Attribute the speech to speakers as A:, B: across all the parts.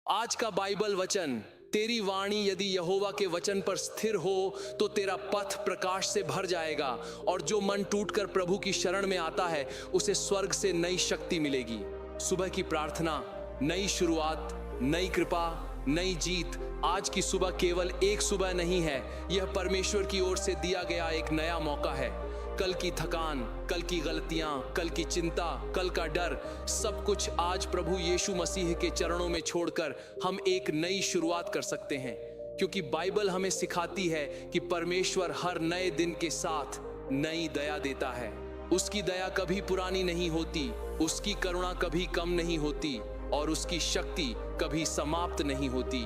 A: आज का बाइबल वचन, तेरी वाणी यदि यहोवा के वचन पर स्थिर हो तो तेरा पथ प्रकाश से भर जाएगा, और जो मन टूटकर प्रभु की शरण में आता है उसे स्वर्ग से नई शक्ति मिलेगी। सुबह की प्रार्थना, नई शुरुआत, नई कृपा, नई जीत। आज की सुबह केवल एक सुबह नहीं है, यह परमेश्वर की ओर से दिया गया एक नया मौका है। कल की थकान, कल की गलतियां, कल की चिंता, कल का डर, सब कुछ आज प्रभु यीशु मसीह के चरणों में छोड़कर हम एक नई शुरुआत कर सकते हैं। क्योंकि बाइबल हमें सिखाती है कि परमेश्वर हर नए दिन के साथ नई दया देता है। उसकी दया कभी पुरानी नहीं होती, उसकी करुणा कभी कम नहीं होती, और उसकी शक्ति कभी समाप्त नहीं होती।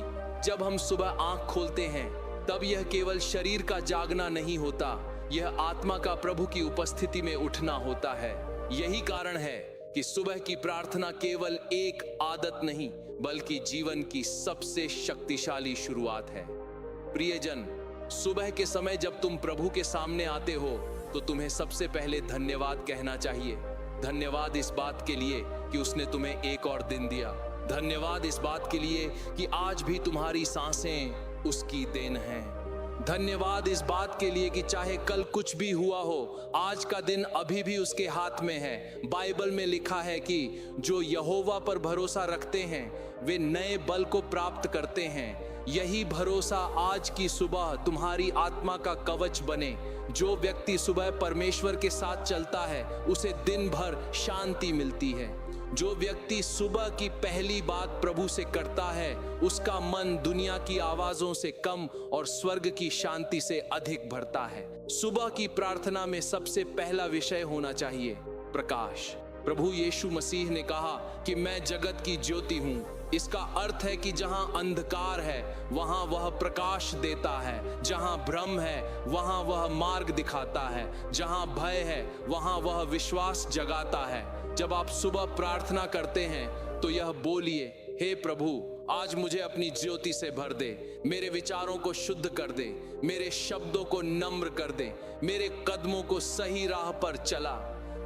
A: जब हम सुबह आंख खोलते हैं तब यह केवल शरीर का जागना नहीं होता, यह आत्मा का प्रभु की उपस्थिति में उठना होता है। यही कारण है कि सुबह की प्रार्थना केवल एक आदत नहीं बल्कि जीवन की सबसे शक्तिशाली शुरुआत है। प्रियजन, सुबह के समय जब तुम प्रभु के सामने आते हो तो तुम्हें सबसे पहले धन्यवाद कहना चाहिए। धन्यवाद इस बात के लिए कि उसने तुम्हें एक और दिन दिया। धन्यवाद इस बात के लिए कि आज भी तुम्हारी सांसें उसकी देन हैं। धन्यवाद इस बात के लिए कि चाहे कल कुछ भी हुआ हो, आज का दिन अभी भी उसके हाथ में है। बाइबल में लिखा है कि जो यहोवा पर भरोसा रखते हैं वे नए बल को प्राप्त करते हैं। यही भरोसा आज की सुबह तुम्हारी आत्मा का कवच बने। जो व्यक्ति सुबह परमेश्वर के साथ चलता है उसे दिन भर शांति मिलती है। जो व्यक्ति सुबह की पहली बात प्रभु से करता है उसका मन दुनिया की आवाजों से कम और स्वर्ग की शांति से अधिक भरता है। सुबह की प्रार्थना में सबसे पहला विषय होना चाहिए प्रकाश। प्रभु यीशु मसीह ने कहा कि मैं जगत की ज्योति हूँ। इसका अर्थ है कि जहां अंधकार है वहां वह प्रकाश देता है, जहां भ्रम है वहां वह मार्ग दिखाता है, जहां भय है वहां वह विश्वास जगाता है। जब आप सुबह प्रार्थना करते हैं तो यह बोलिए, हे प्रभु, आज मुझे अपनी ज्योति से भर दे, मेरे विचारों को शुद्ध कर दे, मेरे शब्दों को नम्र कर दे, मेरे कदमों को सही राह पर चला।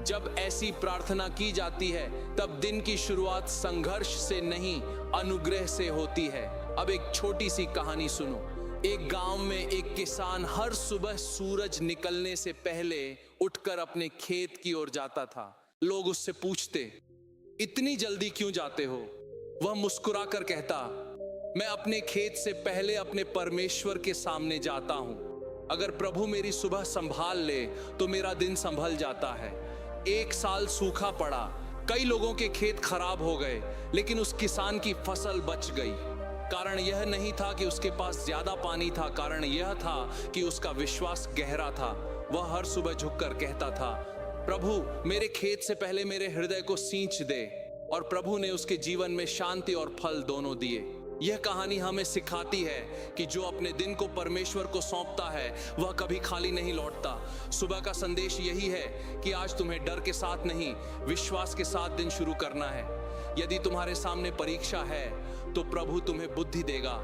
A: जब ऐसी प्रार्थना की जाती है तब दिन की शुरुआत संघर्ष से नहीं अनुग्रह से होती है। अब एक छोटी सी कहानी सुनो। एक गांव में एक किसान हर सुबह सूरज निकलने से पहले उठकर अपने खेत की ओर जाता था। लोग उससे पूछते, इतनी जल्दी क्यों जाते हो? वह मुस्कुराकर कहता, मैं अपने खेत से पहले अपने परमेश्वर के सामने जाता हूं। अगर प्रभु मेरी सुबह संभाल ले तो मेरा दिन संभल जाता है। एक साल सूखा पड़ा, कई लोगों के खेत खराब हो गए, लेकिन उस किसान की फसल बच गई। कारण यह नहीं था कि उसके पास ज्यादा पानी था, कारण यह था कि उसका विश्वास गहरा था। वह हर सुबह झुककर कहता था, प्रभु मेरे खेत से पहले मेरे हृदय को सींच दे, और प्रभु ने उसके जीवन में शांति और फल दोनों दिए। यह कहानी हमें सिखाती है कि जो अपने दिन को परमेश्वर को सौंपता है वह कभी खाली नहीं लौटता। सुबह का संदेश यही है कि आज तुम्हें डर के साथ नहीं, विश्वास के साथ दिन शुरू करना है। यदि तुम्हारे सामने परीक्षा है तो प्रभु तुम्हें बुद्धि देगा।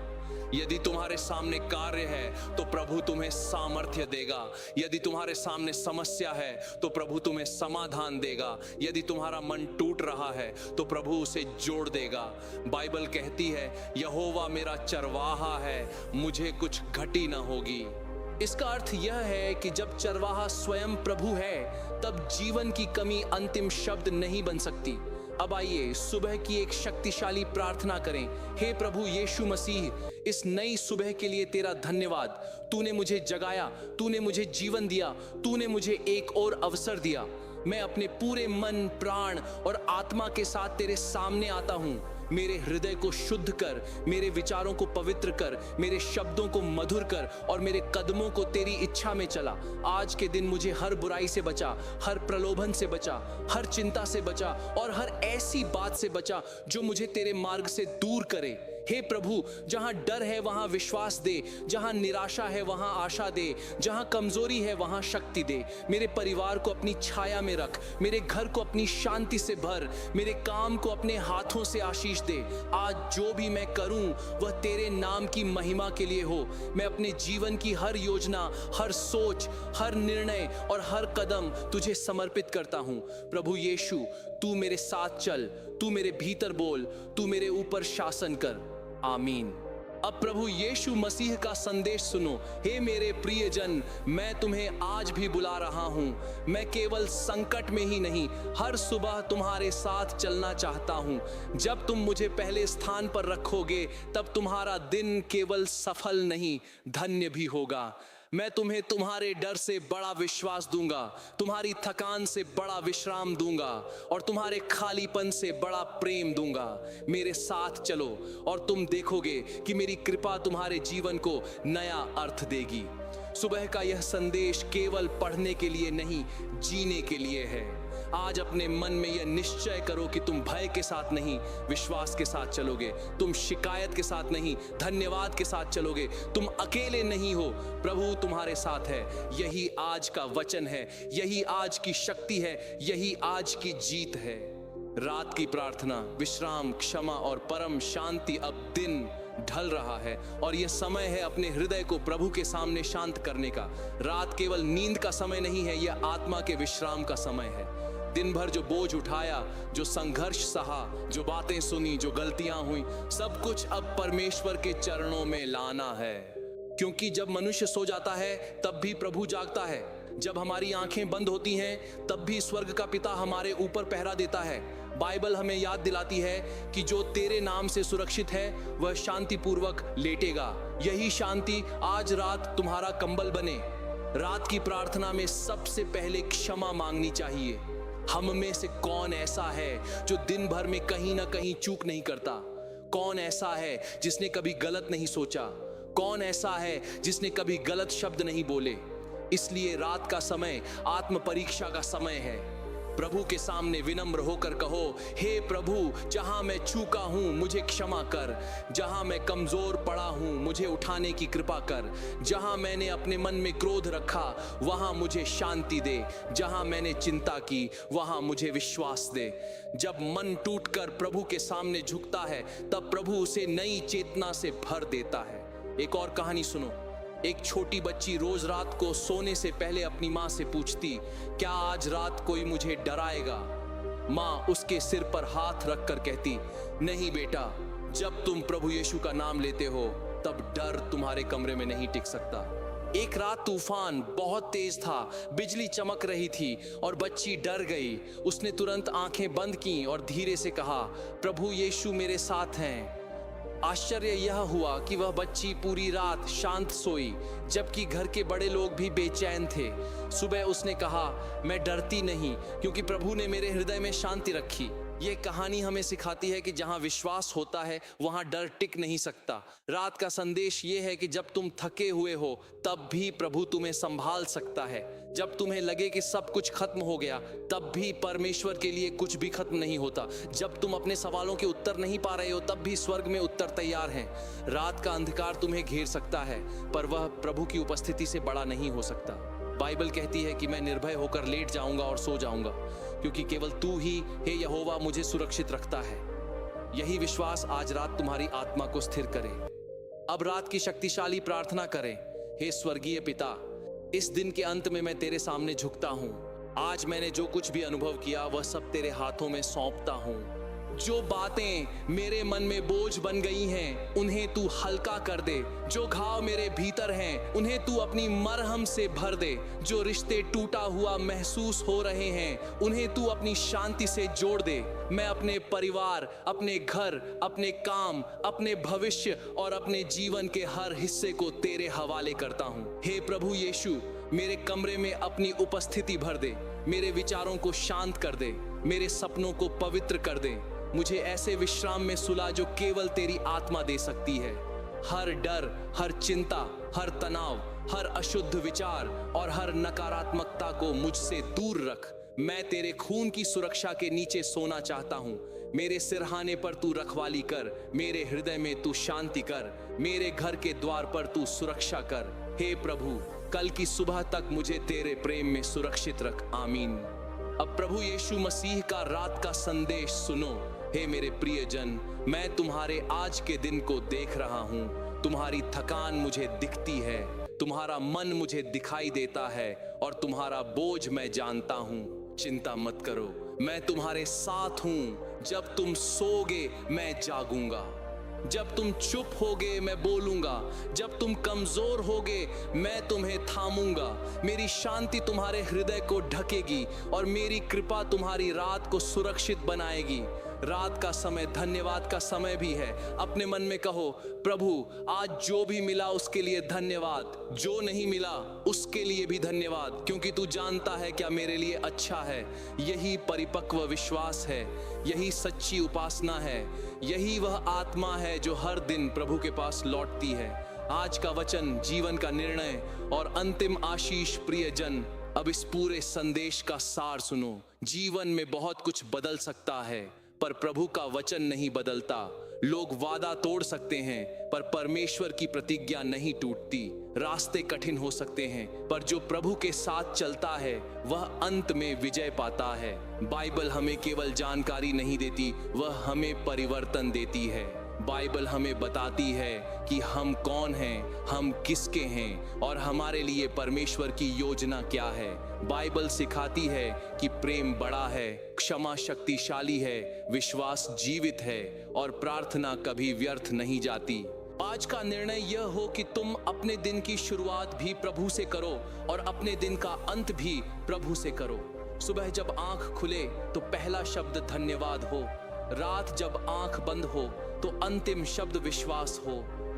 A: यदि तुम्हारे सामने कार्य है तो प्रभु तुम्हें सामर्थ्य देगा। यदि तुम्हारे सामने समस्या है तो प्रभु तुम्हें समाधान देगा। यदि तुम्हारा मन टूट रहा है तो प्रभु उसे जोड़ देगा। बाइबल कहती है, यहोवा मेरा चरवाहा है, मुझे कुछ घटी न होगी। इसका अर्थ यह है कि जब चरवाहा स्वयं प्रभु है तब जीवन की कमी अंतिम शब्द नहीं बन सकती। अब आइए सुबह की एक शक्तिशाली प्रार्थना करें। हे प्रभु यीशु मसीह, इस नई सुबह के लिए तेरा धन्यवाद। तूने मुझे जगाया, तूने मुझे जीवन दिया, तूने मुझे एक और अवसर दिया। मैं अपने पूरे मन, प्राण और आत्मा के साथ तेरे सामने आता हूँ। मेरे हृदय को शुद्ध कर, मेरे विचारों को पवित्र कर, मेरे शब्दों को मधुर कर और मेरे कदमों को तेरी इच्छा में चला। आज के दिन मुझे हर बुराई से बचा, हर प्रलोभन से बचा, हर चिंता से बचा और हर ऐसी बात से बचा जो मुझे तेरे मार्ग से दूर करे। हे प्रभु, जहां डर है वहां विश्वास दे, जहां निराशा है वहां आशा दे, जहां कमजोरी है वहां शक्ति दे। मेरे परिवार को अपनी छाया में रख, मेरे घर को अपनी शांति से भर, मेरे काम को अपने हाथों से आशीष दे। आज जो भी मैं करूं वह तेरे नाम की महिमा के लिए हो। मैं अपने जीवन की हर योजना, हर सोच, हर निर्णय और हर कदम तुझे समर्पित करता हूं। प्रभु यीशु, तू मेरे साथ चल, तू मेरे भीतर बोल, तू मेरे ऊपर शासन कर। आमीन। अब प्रभु यीशु मसीह का संदेश सुनो। हे मेरे प्रियजन, मैं तुम्हें आज भी बुला रहा हूँ। मैं केवल संकट में ही नहीं, हर सुबह तुम्हारे साथ चलना चाहता हूँ। जब तुम मुझे पहले स्थान पर रखोगे, तब तुम्हारा दिन केवल सफल नहीं, धन्य भी होगा। मैं तुम्हें तुम्हारे डर से बड़ा विश्वास दूंगा, तुम्हारी थकान से बड़ा विश्राम दूंगा और तुम्हारे खालीपन से बड़ा प्रेम दूंगा। मेरे साथ चलो और तुम देखोगे कि मेरी कृपा तुम्हारे जीवन को नया अर्थ देगी। सुबह का यह संदेश केवल पढ़ने के लिए नहीं, जीने के लिए है। आज अपने मन में यह निश्चय करो कि तुम भय के साथ नहीं, विश्वास के साथ चलोगे। तुम शिकायत के साथ नहीं, धन्यवाद के साथ चलोगे। तुम अकेले नहीं हो, प्रभु तुम्हारे साथ है। यही आज का वचन है, यही आज की शक्ति है, यही आज की जीत है। रात की प्रार्थना, विश्राम, क्षमा और परम शांति। अब दिन ढल रहा है और यह समय है अपने हृदय को प्रभु के सामने शांत करने का। रात केवल नींद का समय नहीं है, यह आत्मा के विश्राम का समय है। दिन भर जो बोझ उठाया, जो संघर्ष सहा, जो बातें सुनी, जो गलतियां हुई, सब कुछ अब परमेश्वर के चरणों में लाना है। क्योंकि जब मनुष्य सो जाता है तब भी प्रभु जागता है। जब हमारी आंखें बंद होती हैं तब भी स्वर्ग का पिता हमारे ऊपर पहरा देता है। बाइबल हमें याद दिलाती है कि जो तेरे नाम से सुरक्षित है वह शांतिपूर्वक लेटेगा। यही शांति आज रात तुम्हारा कंबल बने। रात की प्रार्थना में सबसे पहले क्षमा मांगनी चाहिए। हम में से कौन ऐसा है जो दिन भर में कहीं ना कहीं चूक नहीं करता? कौन ऐसा है जिसने कभी गलत नहीं सोचा? कौन ऐसा है जिसने कभी गलत शब्द नहीं बोले? इसलिए रात का समय आत्म परीक्षा का समय है। प्रभु के सामने विनम्र होकर कहो, हे प्रभु, जहां मैं चूका हूं मुझे क्षमा कर। जहां मैं कमजोर पड़ा हूं मुझे उठाने की कृपा कर। जहां मैंने अपने मन में क्रोध रखा वहां मुझे शांति दे। जहां मैंने चिंता की वहां मुझे विश्वास दे। जब मन टूटकर प्रभु के सामने झुकता है तब प्रभु उसे नई चेतना से भर देता है। एक और कहानी सुनो। एक छोटी बच्ची रोज रात को सोने से पहले अपनी माँ से पूछती, क्या आज रात कोई मुझे डराएगा? माँ उसके सिर पर हाथ रखकर कहती, नहीं बेटा, जब तुम प्रभु यीशु का नाम लेते हो तब डर तुम्हारे कमरे में नहीं टिक सकता। एक रात तूफान बहुत तेज था, बिजली चमक रही थी और बच्ची डर गई। उसने तुरंत आंखें बंद की और धीरे से कहा, प्रभु यीशु मेरे साथ हैं। आश्चर्य यह हुआ कि वह बच्ची पूरी रात शांत सोई, जबकि घर के बड़े लोग भी बेचैन थे। सुबह उसने कहा, मैं डरती नहीं क्योंकि प्रभु ने मेरे हृदय में शांति रखी। ये कहानी हमें सिखाती है कि जहां विश्वास होता है वहां डर टिक नहीं सकता। रात का संदेश ये है कि जब तुम थके हुए हो तब भी प्रभु तुम्हें संभाल सकता है। जब तुम्हें लगे कि सब कुछ खत्म हो गया तब भी परमेश्वर के लिए कुछ भी खत्म नहीं होता। जब तुम अपने सवालों के उत्तर नहीं पा रहे हो तब भी स्वर्ग में उत्तर तैयार हैं। रात का अंधकार तुम्हें घेर सकता है पर वह प्रभु की उपस्थिति से बड़ा नहीं हो सकता। बाइबल कहती है कि मैं निर्भय होकर लेट जाऊंगा और सो जाऊंगा क्योंकि केवल तू ही, हे यहोवा, मुझे सुरक्षित रखता है। यही विश्वास आज रात तुम्हारी आत्मा को स्थिर करे। अब रात की शक्तिशाली प्रार्थना करें। हे स्वर्गीय पिता, इस दिन के अंत में मैं तेरे सामने झुकता हूं। आज मैंने जो कुछ भी अनुभव किया वह सब तेरे हाथों में सौंपता हूं। जो बातें मेरे मन में बोझ बन गई हैं उन्हें तू हल्का कर दे। जो घाव मेरे भीतर हैं उन्हें तू अपनी मरहम से भर दे। जो रिश्ते टूटा हुआ महसूस हो रहे हैं उन्हें तू अपनी शांति से जोड़ दे। मैं अपने परिवार, अपने घर, अपने काम, अपने भविष्य और अपने जीवन के हर हिस्से को तेरे हवाले करता हूँ। हे प्रभु यीशु, मेरे कमरे में अपनी उपस्थिति भर दे। मेरे विचारों को शांत कर दे, मेरे सपनों को पवित्र कर दे। मुझे ऐसे विश्राम में सुला जो केवल तेरी आत्मा दे सकती है। हर डर, हर चिंता, हर तनाव, हर अशुद्ध विचार और हर नकारात्मकता को मुझसे दूर रख। मैं तेरे खून की सुरक्षा के नीचे सोना चाहता हूँ। मेरे सिरहाने पर तू रखवाली कर, मेरे हृदय में तू शांति कर, मेरे घर के द्वार पर तू सुरक्षा कर। हे प्रभु, कल की सुबह तक मुझे तेरे प्रेम में सुरक्षित रख। आमीन। अब प्रभु यीशु मसीह का रात का संदेश सुनो। हे मेरे प्रियजन, मैं तुम्हारे आज के दिन को देख रहा हूँ। तुम्हारी थकान मुझे दिखती है, तुम्हारा मन मुझे दिखाई देता है और तुम्हारा बोझ मैं जानता हूँ। चिंता मत करो, मैं तुम्हारे साथ हूँ। जब तुम सोओगे मैं जागूंगा। जब तुम चुप होगे मैं बोलूंगा, जब तुम कमजोर होगे मैं तुम्हें थामूंगा। मेरी शांति तुम्हारे हृदय को ढकेगी और मेरी कृपा तुम्हारी रात को सुरक्षित बनाएगी। रात का समय धन्यवाद का समय भी है। अपने मन में कहो, प्रभु आज जो भी मिला उसके लिए धन्यवाद, जो नहीं मिला उसके लिए भी धन्यवाद, क्योंकि तू जानता है क्या मेरे लिए अच्छा है। यही परिपक्व विश्वास है, यही सच्ची उपासना है, यही वह आत्मा है जो हर दिन प्रभु के पास लौटती है। आज का वचन जीवन का निर्णय और अंतिम आशीष। प्रियजन, अब इस पूरे संदेश का सार सुनो। जीवन में बहुत कुछ बदल सकता है पर प्रभु का वचन नहीं बदलता। लोग वादा तोड़ सकते हैं पर परमेश्वर की प्रतिज्ञा नहीं टूटती। रास्ते कठिन हो सकते हैं पर जो प्रभु के साथ चलता है वह अंत में विजय पाता है। बाइबल हमें केवल जानकारी नहीं देती, वह हमें परिवर्तन देती है। बाइबल हमें बताती है कि हम कौन हैं, हम किसके हैं और हमारे लिए परमेश्वर की योजना क्या है। बाइबल सिखाती है कि प्रेम बड़ा है, क्षमा शक्तिशाली है, विश्वास जीवित है और प्रार्थना कभी व्यर्थ नहीं जाती। आज का निर्णय यह हो कि तुम अपने दिन की शुरुआत भी प्रभु से करो और अपने दिन का अंत भी प्रभु से करो। सुबह जब आंख खुले तो पहला शब्द धन्यवाद हो, रात जब आंख बंद हो तो अंतिम शब्द विश्वास हो,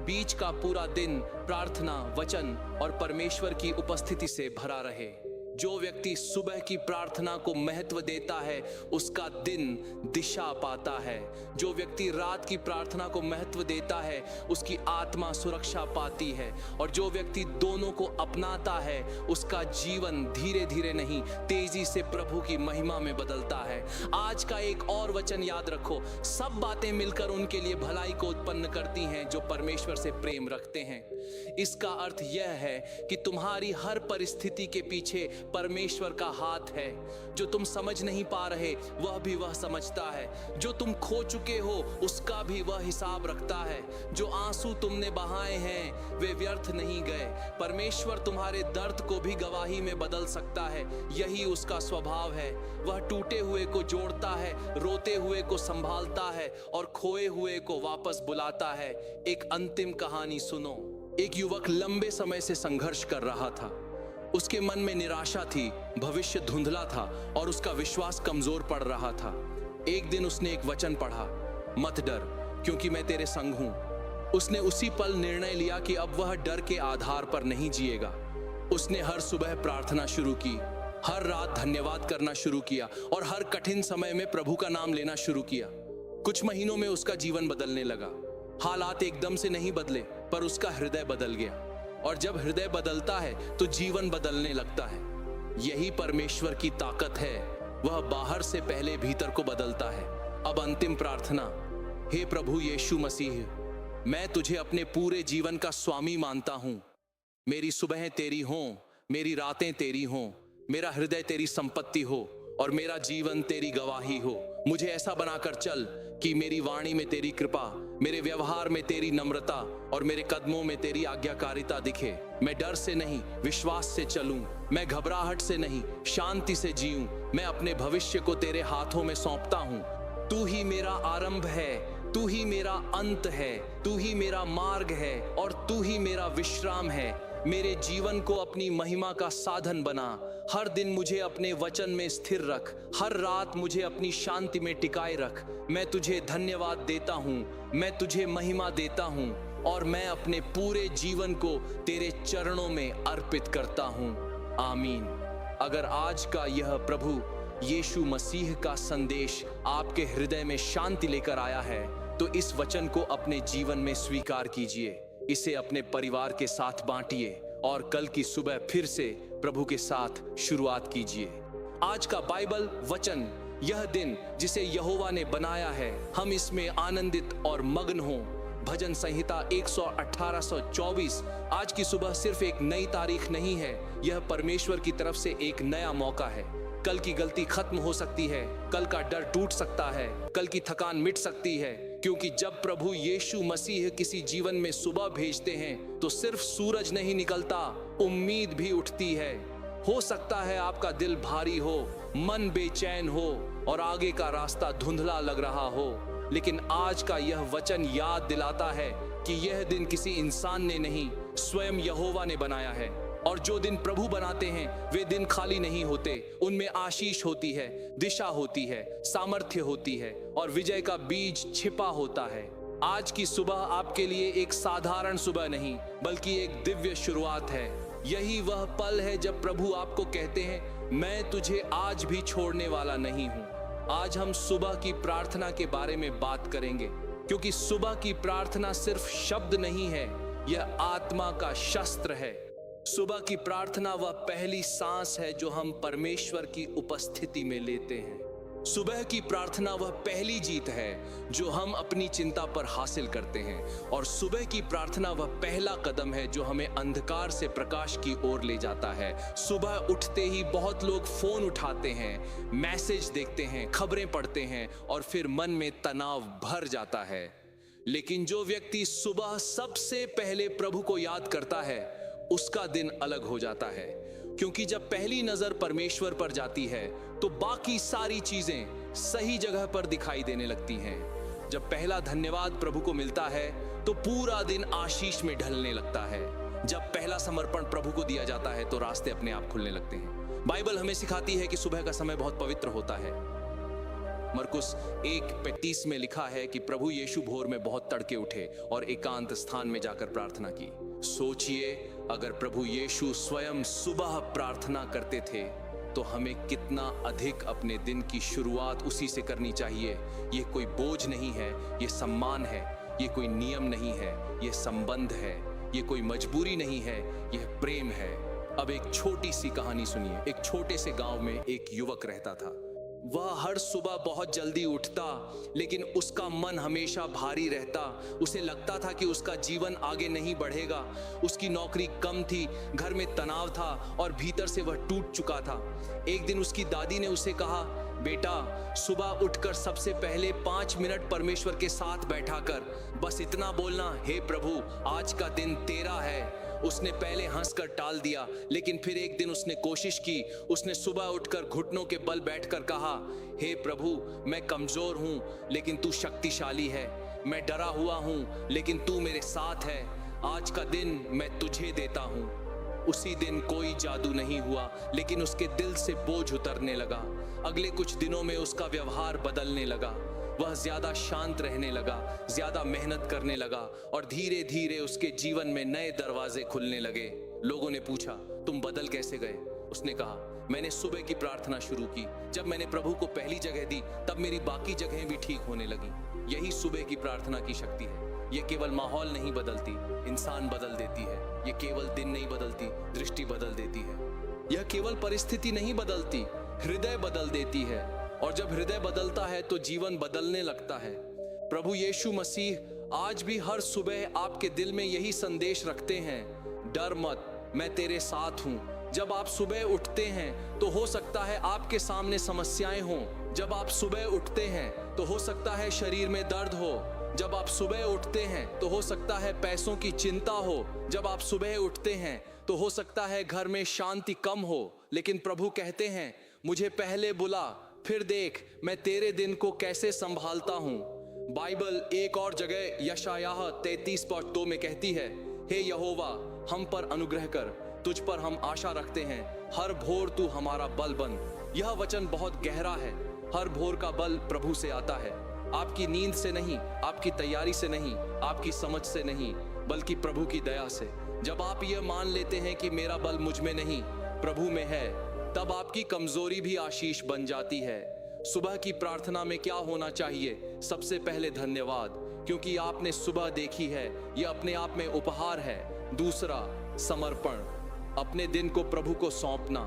A: बीच का पूरा दिन प्रार्थना, वचन और परमेश्वर की उपस्थिति से भरा रहे। जो व्यक्ति सुबह की प्रार्थना को महत्व देता है उसका दिन दिशा पाता है। जो व्यक्ति रात की प्रार्थना को महत्व देता है उसकी आत्मा सुरक्षा पाती है और जो व्यक्ति दोनों को अपनाता है उसका जीवन धीरे धीरे नहीं तेजी से प्रभु की महिमा में बदलता है। आज का एक और वचन याद रखो, सब बातें मिलकर उनके लिए भलाई को उत्पन्न करती हैं जो परमेश्वर से प्रेम रखते हैं। इसका अर्थ यह है कि तुम्हारी हर परिस्थिति के पीछे परमेश्वर का हाथ है। जो तुम समझ नहीं पा रहे वह समझता है। जो तुम खो चुके हो उसका भी वह हिसाब रखता है। जो आंसू तुमने बहाए हैं वे व्यर्थ नहीं गए। परमेश्वर तुम्हारे दर्द को भी गवाही में बदल सकता है, यही उसका स्वभाव है। वह टूटे हुए को जोड़ता है, रोते हुए को संभालता है और खोए हुए को वापस बुलाता है। एक अंतिम कहानी सुनो। एक युवक लंबे समय से संघर्ष कर रहा था। उसके मन में निराशा थी, भविष्य धुंधला था और उसका विश्वास कमजोर पड़ रहा था। एक दिन उसने एक वचन पढ़ा, मत डर क्योंकि मैं तेरे संग हूं। उसने उसी पल निर्णय लिया कि अब वह डर के आधार पर नहीं जिएगा। उसने हर सुबह प्रार्थना शुरू की, हर रात धन्यवाद करना शुरू किया और हर कठिन समय में प्रभु का नाम लेना शुरू किया। कुछ महीनों में उसका जीवन बदलने लगा। हालात एकदम से नहीं बदले पर उसका हृदय बदल गया और जब हृदय बदलता है तो जीवन बदलने लगता है। यही परमेश्वर की ताकत है, वह बाहर से पहले भीतर को बदलता है। अब अंतिम प्रार्थना, हे प्रभु यीशु मसीह, मैं तुझे अपने पूरे जीवन का स्वामी मानता हूं। मेरी सुबहें तेरी हों, मेरी रातें तेरी हों, मेरा हृदय तेरी संपत्ति हो और मेरा जीवन तेरी गवाही हो। मुझे ऐसा बनाकर चल कि मेरी वाणी में तेरी कृपा, मेरे व्यवहार में तेरी नम्रता और मेरे कदमों में तेरी आज्ञाकारिता दिखे। मैं डर से नहीं विश्वास से चलूं, मैं घबराहट से नहीं शांति से जीऊं। मैं अपने भविष्य को तेरे हाथों में सौंपता हूं। तू ही मेरा आरंभ है, तू ही मेरा अंत है, तू ही मेरा मार्ग है और तू ही मेरा विश्राम है। मेरे जीवन को अपनी महिमा का साधन बना। हर दिन मुझे अपने वचन में स्थिर रख, हर रात मुझे अपनी शांति में टिकाए रख। मैं तुझे धन्यवाद देता हूँ, मैं तुझे महिमा देता हूँ और मैं अपने पूरे जीवन को तेरे चरणों में अर्पित करता हूँ। आमीन। अगर आज का यह प्रभु यीशु मसीह का संदेश आपके हृदय में शांति लेकर आया है तो इस वचन को अपने जीवन में स्वीकार कीजिए, इसे अपने परिवार के साथ बांटिए और कल की सुबह फिर से प्रभु के साथ शुरुआत कीजिए। आज का बाइबल वचन, यह दिन जिसे यहोवा ने बनाया है, हम इसमें आनंदित और मग्न हों। भजन संहिता 118-124। आज की सुबह सिर्फ एक नई तारीख नहीं है, यह परमेश्वर की तरफ से एक नया मौका है। कल की गलती खत्म हो सकती है, कल का डर टूट सकता है, कल की थकान मिट सकती है, क्योंकि जब प्रभु यीशु मसीह किसी जीवन में सुबह भेजते हैं तो सिर्फ सूरज नहीं निकलता, उम्मीद भी उठती है। हो सकता है आपका दिल भारी हो, मन बेचैन हो और आगे का रास्ता धुंधला लग रहा हो, लेकिन आज का यह वचन याद दिलाता है कि यह दिन किसी इंसान ने नहीं, स्वयं यहोवा ने बनाया है। और जो दिन प्रभु बनाते हैं वे दिन खाली नहीं होते, उनमें आशीष होती है, दिशा होती है, सामर्थ्य होती है और विजय का बीज छिपा होता है। आज की सुबह आपके लिए एक साधारण सुबह नहीं बल्कि एक दिव्य शुरुआत है। यही वह पल है जब प्रभु आपको कहते हैं, मैं तुझे आज भी छोड़ने वाला नहीं हूं। आज हम सुबह की प्रार्थना के बारे में बात करेंगे, क्योंकि सुबह की प्रार्थना सिर्फ शब्द नहीं है, यह आत्मा का शस्त्र है। सुबह की प्रार्थना वह पहली सांस है जो हम परमेश्वर की उपस्थिति में लेते हैं। सुबह की प्रार्थना वह पहली जीत है जो हम अपनी चिंता पर हासिल करते हैं। और सुबह की प्रार्थना वह पहला कदम है जो हमें अंधकार से प्रकाश की ओर ले जाता है। सुबह उठते ही बहुत लोग फोन उठाते हैं, मैसेज देखते हैं, खबरें पढ़ते हैं और फिर मन में तनाव भर जाता है। लेकिन जो व्यक्ति सुबह सबसे पहले प्रभु को याद करता है उसका दिन अलग हो जाता है, क्योंकि जब पहली नजर परमेश्वर पर जाती है तो बाकी सारी चीजें सही जगह पर दिखाई देने लगती हैं। जब पहला धन्यवाद प्रभु को मिलता है तो पूरा दिन आशीष में ढलने लगता है। जब पहला समर्पण प्रभु को दिया जाता है तो रास्ते अपने आप खुलने लगते हैं। बाइबल हमें सिखाती है कि सुबह का समय बहुत पवित्र होता है। मरकुस 1:35 में लिखा है कि प्रभु यीशु भोर में बहुत तड़के उठे और एकांत स्थान में जाकर प्रार्थना की। सोचिए, अगर प्रभु यीशु स्वयं सुबह प्रार्थना करते थे तो हमें कितना अधिक अपने दिन की शुरुआत उसी से करनी चाहिए। ये कोई बोझ नहीं है, ये सम्मान है। ये कोई नियम नहीं है, ये संबंध है। ये कोई मजबूरी नहीं है, यह प्रेम है। अब एक छोटी सी कहानी सुनिए। एक छोटे से गांव में एक युवक रहता था। वह हर सुबह बहुत जल्दी उठता, लेकिन उसका मन हमेशा भारी रहता। उसे लगता था कि उसका जीवन आगे नहीं बढ़ेगा। उसकी नौकरी कम थी, घर में तनाव था और भीतर से वह टूट चुका था। एक दिन उसकी दादी ने उसे कहा, बेटा, सुबह उठकर सबसे पहले 5 मिनट परमेश्वर के साथ बैठा कर, बस इतना बोलना, हे प्रभु, आज का दिन तेरा है। उसने पहले हंसकर टाल दिया, लेकिन फिर एक दिन उसने कोशिश की। उसने सुबह उठकर घुटनों के बल बैठकर कहा, हे प्रभु, मैं कमजोर हूं लेकिन तू शक्तिशाली है। मैं डरा हुआ हूं लेकिन तू मेरे साथ है। आज का दिन मैं तुझे देता हूं। उसी दिन कोई जादू नहीं हुआ, लेकिन उसके दिल से बोझ उतरने लगा। अगले कुछ दिनों में उसका व्यवहार बदलने लगा। वह ज्यादा शांत रहने लगा, ज्यादा मेहनत करने लगा और धीरे धीरे उसके जीवन में नए दरवाजे खुलने लगे। लोगों ने पूछा, तुम बदल कैसे गए? उसने कहा, मैंने सुबह की प्रार्थना शुरू की। जब मैंने प्रभु को पहली जगह दी तब मेरी बाकी जगहें भी ठीक होने लगी। यही सुबह की प्रार्थना की शक्ति है। ये केवल माहौल नहीं बदलती, इंसान बदल देती है। ये केवल दिन नहीं बदलती, दृष्टि बदल देती है। यह केवल परिस्थिति नहीं बदलती, हृदय बदल देती है। और जब हृदय बदलता है तो जीवन बदलने लगता है। प्रभु यीशु मसीह आज भी हर सुबह आपके दिल में यही संदेश रखते हैं, डर मत, मैं तेरे साथ हूं। जब आप सुबह उठते हैं तो हो सकता है आपके सामने समस्याएं हों। जब आप सुबह उठते हैं तो हो सकता है शरीर में दर्द हो। जब आप सुबह उठते हैं तो हो सकता है पैसों की चिंता हो। जब आप सुबह उठते हैं तो हो सकता है घर में शांति कम हो। लेकिन प्रभु कहते हैं, मुझे पहले बुला, फिर देख मैं तेरे दिन को कैसे संभालता हूं। बाइबल एक और जगह यशायाह 33:2 में कहती है, हे यहोवा, हम पर अनुग्रह कर, तुझ पर हम आशा रखते हैं। हर भोर तू हमारा बल बन। यह वचन बहुत गहरा है। हर भोर का बल प्रभु से आता है, आपकी नींद से नहीं, आपकी तैयारी से नहीं, आपकी समझ से नहीं, बल्कि प्रभु की दया से। जब आप यह मान लेते हैं कि मेरा बल मुझ में नहीं, प्रभु में है, तब आपकी कमजोरी भी आशीष बन जाती है। सुबह की प्रार्थना में क्या होना चाहिए? सबसे पहले धन्यवाद, क्योंकि आपने सुबह देखी है, यह अपने आप में उपहार है। दूसरा, समर्पण, अपने दिन को प्रभु को सौंपना।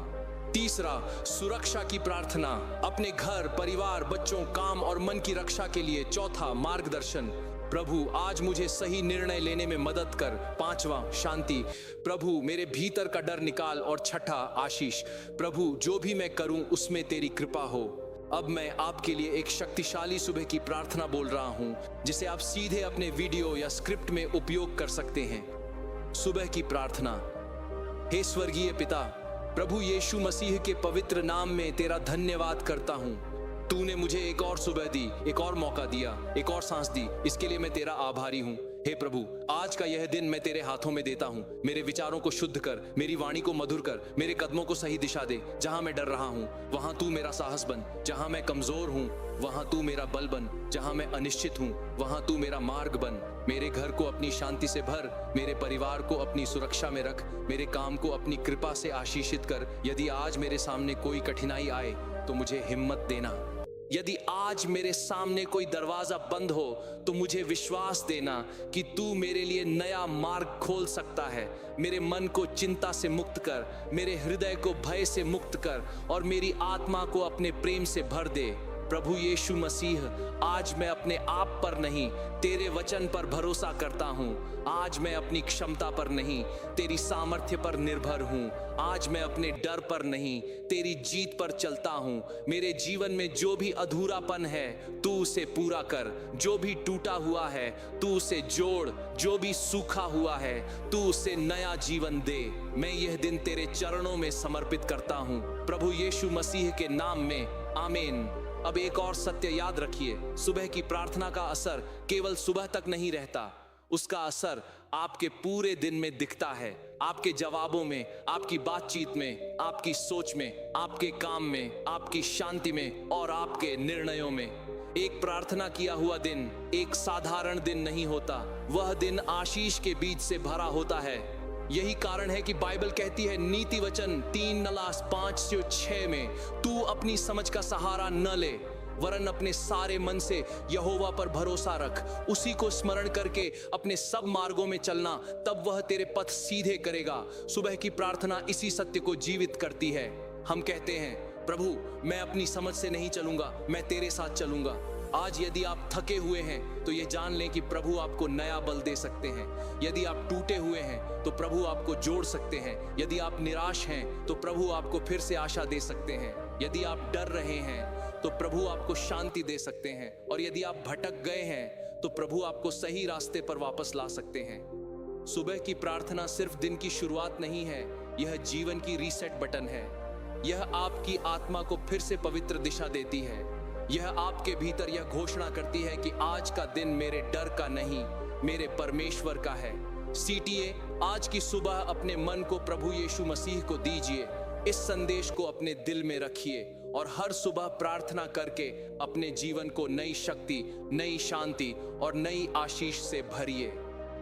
A: तीसरा, सुरक्षा की प्रार्थना, अपने घर, परिवार, बच्चों, काम और मन की रक्षा के लिए। चौथा, मार्गदर्शन, प्रभु आज मुझे सही निर्णय लेने में मदद कर। पांचवा, शांति, प्रभु मेरे भीतर का डर निकाल। और छठा, आशीष, प्रभु जो भी मैं करूं उसमें तेरी कृपा हो। अब मैं आपके लिए एक शक्तिशाली सुबह की प्रार्थना बोल रहा हूं, जिसे आप सीधे अपने वीडियो या स्क्रिप्ट में उपयोग कर सकते हैं। सुबह की प्रार्थना। हे स्वर्गीय पिता, प्रभु यीशु मसीह के पवित्र नाम में तेरा धन्यवाद करता हूं। तूने मुझे एक और सुबह दी, एक और मौका दिया, एक और सांस दी। इसके लिए मैं तेरा आभारी हूँ। हे प्रभु, आज का यह दिन मैं तेरे हाथों में देता हूँ। मेरे विचारों को शुद्ध कर, मेरी वाणी को मधुर कर, मेरे कदमों को सही दिशा दे। जहाँ मैं डर रहा हूँ वहाँ तू मेरा साहस बन, जहाँ मैं कमजोर हूँ वहाँ तू मेरा बल बन, जहाँ मैं अनिश्चित हूँ वहाँ तू मेरा मार्ग बन। मेरे घर को अपनी शांति से भर, मेरे परिवार को अपनी सुरक्षा में रख, मेरे काम को अपनी कृपा से आशीषित कर। यदि आज मेरे सामने कोई कठिनाई आए तो मुझे हिम्मत देना। यदि आज मेरे सामने कोई दरवाजा बंद हो तो मुझे विश्वास देना कि तू मेरे लिए नया मार्ग खोल सकता है। मेरे मन को चिंता से मुक्त कर, मेरे हृदय को भय से मुक्त कर और मेरी आत्मा को अपने प्रेम से भर दे। प्रभु यीशु मसीह, आज मैं अपने आप पर नहीं तेरे वचन पर भरोसा करता हूँ। आज मैं अपनी क्षमता पर नहीं तेरी सामर्थ्य पर निर्भर हूँ। आज मैं अपने डर पर नहीं तेरी जीत पर चलता हूँ। मेरे जीवन में जो भी अधूरापन है तू उसे पूरा कर, जो भी टूटा हुआ है तू उसे जोड़, जो भी सूखा हुआ है तू उसे नया जीवन दे। मैं यह दिन तेरे चरणों में समर्पित करता हूँ, प्रभु यीशु मसीह के नाम में, आमीन। अब एक और सत्य याद रखिए, सुबह की प्रार्थना का असर केवल सुबह तक नहीं रहता, उसका असर आपके पूरे दिन में दिखता है। आपके जवाबों में, आपकी बातचीत में, आपकी सोच में, आपके काम में, आपकी शांति में और आपके निर्णयों में। एक प्रार्थना किया हुआ दिन एक साधारण दिन नहीं होता, वह दिन आशीष के बीज से भरा होता है। यही कारण है कि बाइबल कहती है नीति वचन 3:5-6 में, तू अपनी समझ का सहारा न ले वरन अपने सारे मन से यहोवा पर भरोसा रख, उसी को स्मरण करके अपने सब मार्गों में चलना, तब वह तेरे पथ सीधे करेगा। सुबह की प्रार्थना इसी सत्य को जीवित करती है। हम कहते हैं प्रभु मैं अपनी समझ से नहीं चलूंगा, मैं तेरे साथ चलूंगा। आज यदि आप थके हुए हैं तो ये जान लें कि प्रभु आपको नया बल दे सकते हैं। यदि आप टूटे हुए हैं तो प्रभु आपको जोड़ सकते हैं। यदि आप निराश हैं तो प्रभु आपको फिर से आशा दे सकते हैं। यदि आप डर रहे हैं तो प्रभु आपको शांति दे सकते हैं। और यदि आप भटक गए हैं तो प्रभु आपको सही रास्ते पर वापस ला सकते हैं। सुबह की प्रार्थना सिर्फ दिन की शुरुआत नहीं है, यह जीवन की रीसेट बटन है। यह आपकी आत्मा को फिर से पवित्र दिशा देती है। यह आपके भीतर यह घोषणा करती है कि आज का दिन मेरे डर का नहीं, मेरे परमेश्वर का है। CTA, आज की सुबह अपने मन को प्रभु यीशु मसीह को दीजिए। इस संदेश को अपने दिल में रखिए और हर सुबह प्रार्थना करके अपने जीवन को नई शक्ति, नई शांति और नई आशीष से भरिए।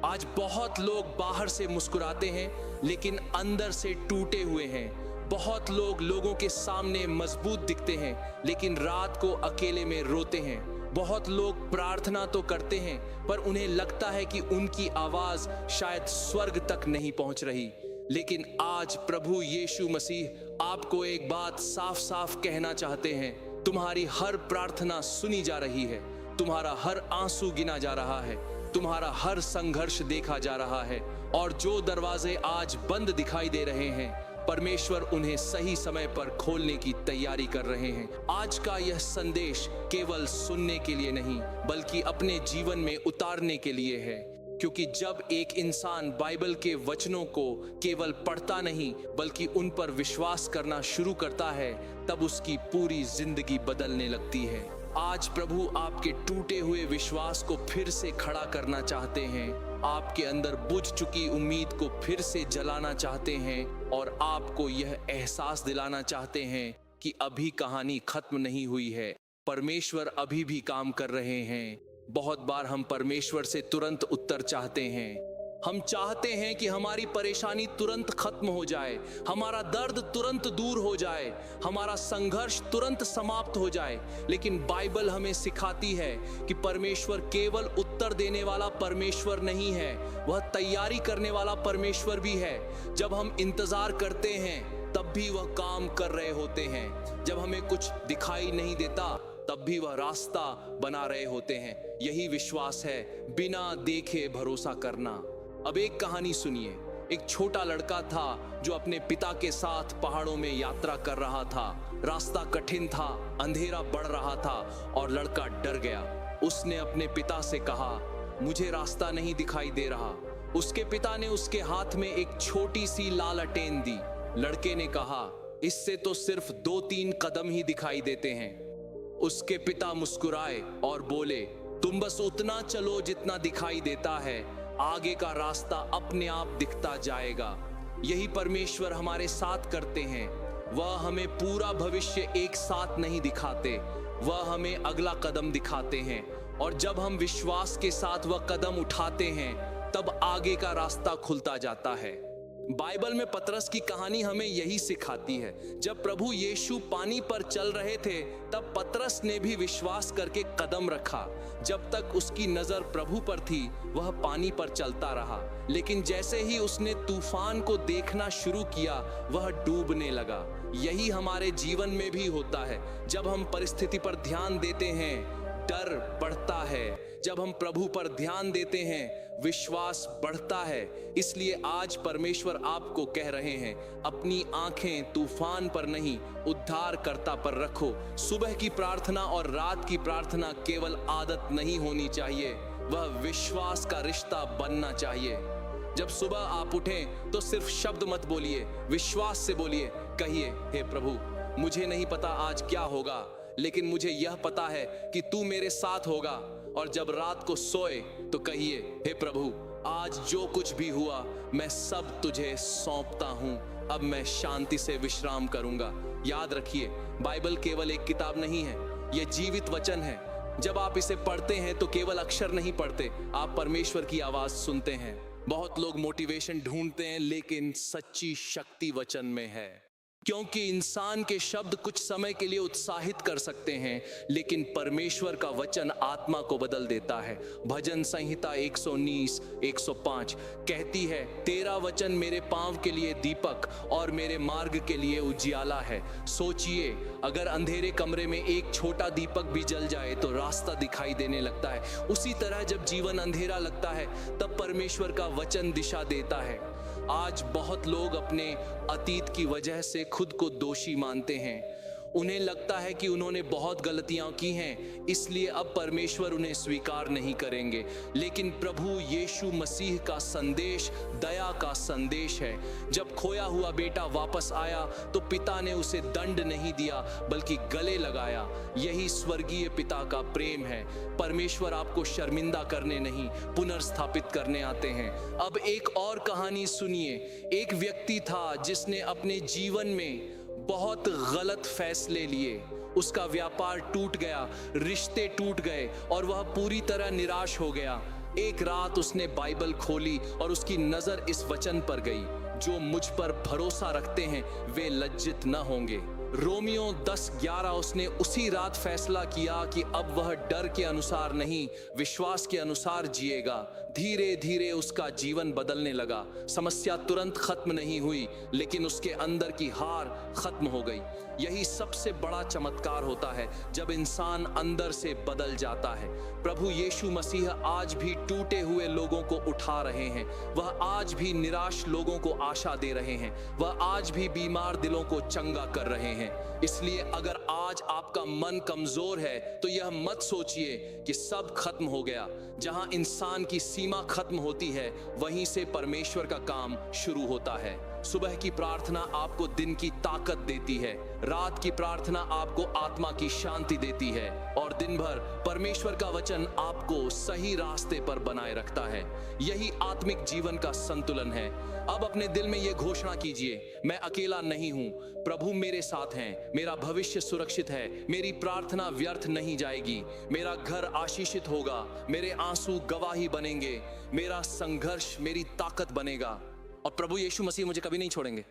A: आज बहुत लोग बाहर से मुस्कुराते हैं लेकिन अंदर से टूटे हुए हैं। बहुत लोग लोगों के सामने मजबूत दिखते हैं लेकिन रात को अकेले में रोते हैं। बहुत लोग प्रार्थना तो करते हैं पर उन्हें लगता है कि उनकी आवाज शायद स्वर्ग तक नहीं पहुंच रही। लेकिन आज प्रभु यीशु मसीह आपको एक बात साफ साफ कहना चाहते हैं, तुम्हारी हर प्रार्थना सुनी जा रही है, तुम्हारा हर आंसू गिना जा रहा है, तुम्हारा हर संघर्ष देखा जा रहा है। और जो दरवाजे आज बंद दिखाई दे रहे हैं परमेश्वर उन्हें सही समय पर खोलने की तैयारी कर रहे हैं। आज का यह संदेश केवल सुनने के लिए नहीं बल्कि अपने जीवन में उतारने के लिए है, क्योंकि जब एक इंसान बाइबल के वचनों को केवल पढ़ता नहीं बल्कि उन पर विश्वास करना शुरू करता है तब उसकी पूरी जिंदगी बदलने लगती है। आज प्रभु आपके टूटे हुए विश्वास को फिर से खड़ा करना चाहते हैं, आपके अंदर बुझ चुकी उम्मीद को फिर से जलाना चाहते हैं और आपको यह एहसास दिलाना चाहते हैं कि अभी कहानी खत्म नहीं हुई है, परमेश्वर अभी भी काम कर रहे हैं। बहुत बार हम परमेश्वर से तुरंत उत्तर चाहते हैं। हम चाहते हैं कि हमारी परेशानी तुरंत खत्म हो जाए, हमारा दर्द तुरंत दूर हो जाए, हमारा संघर्ष तुरंत समाप्त हो जाए। लेकिन बाइबल हमें सिखाती है कि परमेश्वर केवल उत्तर देने वाला परमेश्वर नहीं है, वह तैयारी करने वाला परमेश्वर भी है। जब हम इंतजार करते हैं तब भी वह काम कर रहे होते हैं। जब हमें कुछ दिखाई नहीं देता तब भी वह रास्ता बना रहे होते हैं। यही विश्वास है, बिना देखे भरोसा करना। अब एक कहानी सुनिए। एक छोटा लड़का था जो अपने पिता के साथ पहाड़ों में यात्रा कर रहा था। रास्ता कठिन था, अंधेरा बढ़ रहा था और लड़का डर गया। उसने अपने पिता से कहा, मुझे रास्ता नहीं दिखाई दे रहा। उसके पिता ने उसके हाथ में एक छोटी सी लालटेन दी। लड़के ने कहा, इससे तो सिर्फ 2-3 कदम ही दिखाई देते हैं। उसके पिता मुस्कुराए और बोले, तुम बस उतना चलो जितना दिखाई देता है, आगे का रास्ता अपने आप दिखता जाएगा। यही परमेश्वर हमारे साथ करते हैं। वह हमें पूरा भविष्य एक साथ नहीं दिखाते, वह हमें अगला कदम दिखाते हैं, और जब हम विश्वास के साथ वह कदम उठाते हैं तब आगे का रास्ता खुलता जाता है। बाइबल में पतरस की कहानी हमें यही सिखाती है। जब प्रभु यीशु पानी पर चल रहे थे तब पतरस ने भी विश्वास करके कदम रखा। जब तक उसकी नजर प्रभु पर थी वह पानी पर चलता रहा, लेकिन जैसे ही उसने तूफान को देखना शुरू किया वह डूबने लगा। यही हमारे जीवन में भी होता है। जब हम परिस्थिति पर ध्यान देते हैं डर बढ़ता है, जब हम प्रभु पर ध्यान देते हैं विश्वास बढ़ता है। इसलिए आज परमेश्वर आपको कह रहे हैं, अपनी आंखें तूफान पर नहीं उद्धारकर्ता पर रखो। सुबह की प्रार्थना और रात की प्रार्थना केवल आदत नहीं होनी चाहिए, वह विश्वास का रिश्ता बनना चाहिए। जब सुबह आप उठें तो सिर्फ शब्द मत बोलिए, विश्वास से बोलिए। कहिए, हे प्रभु, मुझे नहीं पता आज क्या होगा, लेकिन मुझे यह पता है कि तू मेरे साथ होगा। और जब रात को सोए तो कहिए, हे प्रभु, आज जो कुछ भी हुआ मैं सब तुझे सौंपता हूं, अब मैं शांति से विश्राम करूंगा। याद रखिए, बाइबल केवल एक किताब नहीं है, यह जीवित वचन है। जब आप इसे पढ़ते हैं तो केवल अक्षर नहीं पढ़ते, आप परमेश्वर की आवाज सुनते हैं। बहुत लोग मोटिवेशन ढूंढते हैं, लेकिन सच्ची शक्ति वचन में है। क्योंकि इंसान के शब्द कुछ समय के लिए उत्साहित कर सकते हैं, लेकिन परमेश्वर का वचन आत्मा को बदल देता है। भजन संहिता 119, 105 कहती है, तेरा वचन मेरे पांव के लिए दीपक और मेरे मार्ग के लिए उजियाला है। सोचिए, अगर अंधेरे कमरे में एक छोटा दीपक भी जल जाए तो रास्ता दिखाई देने लगता है। उसी तरह जब जीवन अंधेरा लगता है तब परमेश्वर का वचन दिशा देता है। आज बहुत लोग अपने अतीत की वजह से खुद को दोषी मानते हैं। उन्हें लगता है कि उन्होंने बहुत गलतियां की हैं, इसलिए अब परमेश्वर उन्हें स्वीकार नहीं करेंगे। लेकिन प्रभु यीशु मसीह का संदेश दया का संदेश है। जब खोया हुआ बेटा वापस आया तो पिता ने उसे दंड नहीं दिया बल्कि गले लगाया। यही स्वर्गीय पिता का प्रेम है। परमेश्वर आपको शर्मिंदा करने नहीं, पुनर्स्थापित करने आते हैं। अब एक और कहानी सुनिए। एक व्यक्ति था जिसने अपने जीवन में बहुत गलत फैसले लिए। उसका व्यापार टूट गया, रिश्ते टूट गए और वह पूरी तरह निराश हो गया। एक रात उसने बाइबल खोली और उसकी नजर इस वचन पर गई, जो मुझ पर भरोसा रखते हैं वे लज्जित न होंगे। रोमियो 10:11 उसने उसी रात फैसला किया कि अब वह डर के अनुसार नहीं, विश्वास के अनुसार जिएगा। धीरे धीरे उसका जीवन बदलने लगा। समस्या तुरंत खत्म नहीं हुई, लेकिन उसके अंदर की हार खत्म हो गई। यही सबसे बड़ा चमत्कार होता है, जब इंसान अंदर से बदल जाता है। प्रभु यीशु मसीह आज भी टूटे हुए लोगों को उठा रहे हैं। वह आज भी निराश लोगों को आशा दे रहे हैं। वह आज भी बीमार दिलों को चंगा कर रहे हैं। इसलिए अगर आज आपका मन कमजोर है तो यह मत सोचिए कि सब खत्म हो गया। जहां इंसान की सीमा खत्म होती है वहीं से परमेश्वर का काम शुरू होता है। सुबह की प्रार्थना आपको दिन की ताकत देती है, रात की प्रार्थना आपको आत्मा की शांति देती है, और दिन भर परमेश्वर का वचन आपको सही रास्ते पर बनाए रखता है। यही आत्मिक जीवन का संतुलन है। अब अपने दिल में यह घोषणा कीजिए, मैं अकेला नहीं हूं, प्रभु मेरे साथ हैं, मेरा भविष्य सुरक्षित है, मेरी प्रार्थना व्यर्थ नहीं जाएगी, मेरा घर आशीषित होगा, मेरे आंसू गवाही बनेंगे, मेरा संघर्ष मेरी ताकत बनेगा, और प्रभु यीशु मसीह मुझे कभी नहीं छोड़ेंगे।